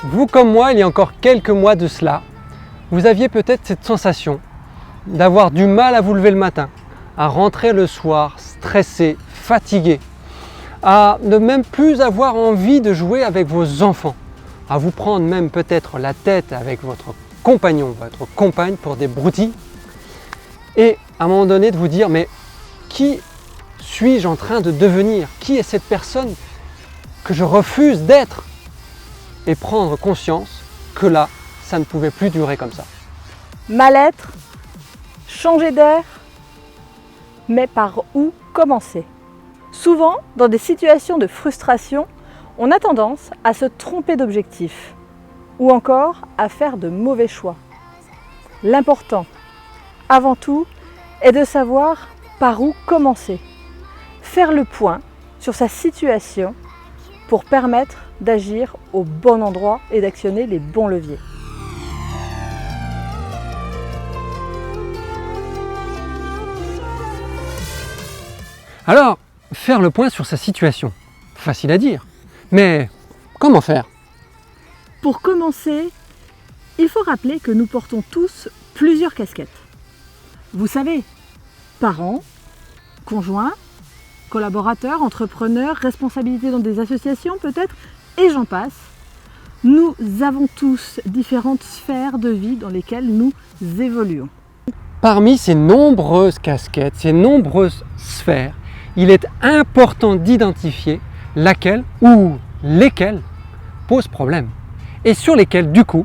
Vous comme moi, il y a encore quelques mois de cela, vous aviez peut-être cette sensation d'avoir du mal à vous lever le matin, à rentrer le soir stressé, fatigué, à ne même plus avoir envie de jouer avec vos enfants, à vous prendre même peut-être la tête avec votre compagnon, votre compagne pour des broutilles, et à un moment donné de vous dire mais qui suis-je en train de devenir? Qui est cette personne que je refuse d'être? Et prendre conscience que là, ça ne pouvait plus durer comme ça. Mal-être, changer d'air, mais par où commencer? Souvent, dans des situations de frustration, on a tendance à se tromper d'objectif ou encore à faire de mauvais choix. L'important, avant tout, est de savoir par où commencer. Faire le point sur sa situation pour permettre d'agir au bon endroit et d'actionner les bons leviers. Alors, faire le point sur sa situation, facile à dire, mais comment faire? Pour commencer, il faut rappeler que nous portons tous plusieurs casquettes. Vous savez, parents, conjoints, collaborateurs, entrepreneurs, responsabilités dans des associations peut-être, et j'en passe. Nous avons tous différentes sphères de vie dans lesquelles nous évoluons. Parmi ces nombreuses casquettes, ces nombreuses sphères, il est important d'identifier laquelle ou lesquelles posent problème et sur lesquelles, du coup,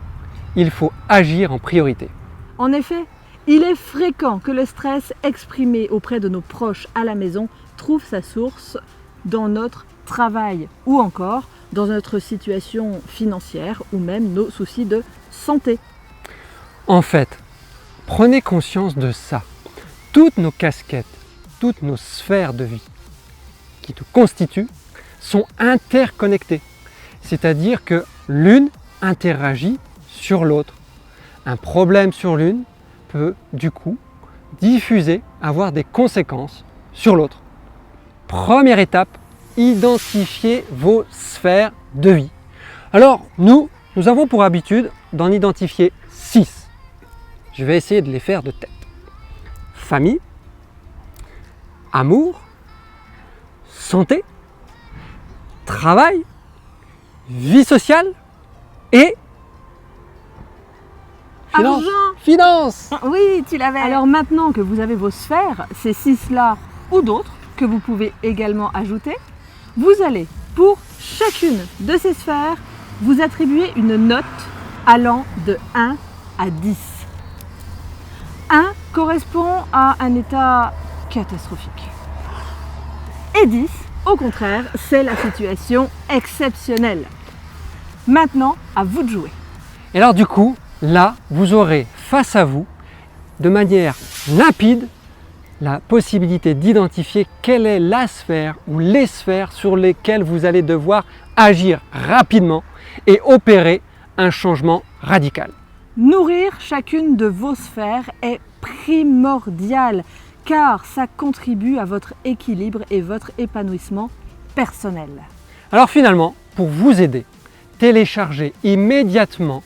il faut agir en priorité. En effet, il est fréquent que le stress exprimé auprès de nos proches à la maison trouve sa source dans notre travail ou encore dans notre situation financière ou même nos soucis de santé. En fait, prenez conscience de ça. Toutes nos casquettes, toutes nos sphères de vie qui nous constituent sont interconnectées. C'est-à-dire que l'une interagit sur l'autre. Un problème sur l'une peut du coup diffuser, avoir des conséquences sur l'autre. Première étape, identifier vos sphères de vie. Alors nous avons pour habitude d'en identifier 6. Je vais essayer de les faire de tête. Famille, amour, santé, travail, vie sociale et finance. Finance. Oui, tu l'avais. Alors maintenant que vous avez vos sphères, ces 6-là ou d'autres que vous pouvez également ajouter, vous allez pour chacune de ces sphères vous attribuer une note allant de 1 à 10. 1 correspond à un état catastrophique. Et 10, au contraire, c'est la situation exceptionnelle. Maintenant, à vous de jouer. Et alors du coup, là, vous aurez face à vous, de manière limpide, la possibilité d'identifier quelle est la sphère ou les sphères sur lesquelles vous allez devoir agir rapidement et opérer un changement radical. Nourrir chacune de vos sphères est primordial car ça contribue à votre équilibre et votre épanouissement personnel. Alors finalement, pour vous aider, téléchargez immédiatement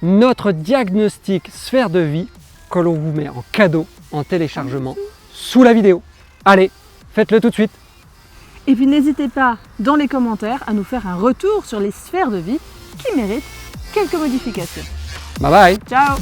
notre diagnostic sphère de vie que l'on vous met en cadeau en téléchargement sous la vidéo. Allez, faites-le tout de suite. Et puis n'hésitez pas dans les commentaires à nous faire un retour sur les sphères de vie qui méritent quelques modifications. Bye bye. Ciao!